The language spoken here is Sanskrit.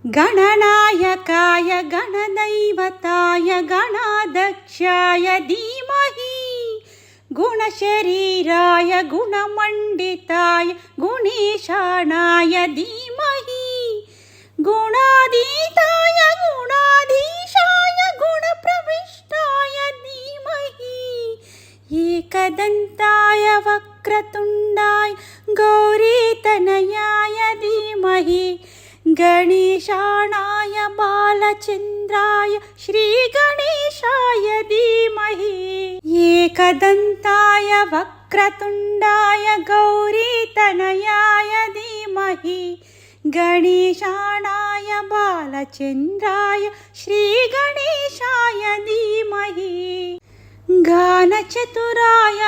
गणनायकाय गणदैवताय गणाध्यक्षाय धीमहि गुणशरीराय गुणमण्डिताय गुणेशानाय धीमहि गुणातीताय गुणाधीशाय गुणप्रविष्टाय धीमहि एकदन्ताय वक्रतुण्डाय गौरीतनयाय धीमहि गणेशानाय बालचन्द्राय श्रीगणेशाय धीमहि एकदन्ताय वक्रतुण्डाय गौरीतनयाय धीमहि गणेशानाय बालचन्द्राय श्रीगणेशाय धीमहि गानचतुराय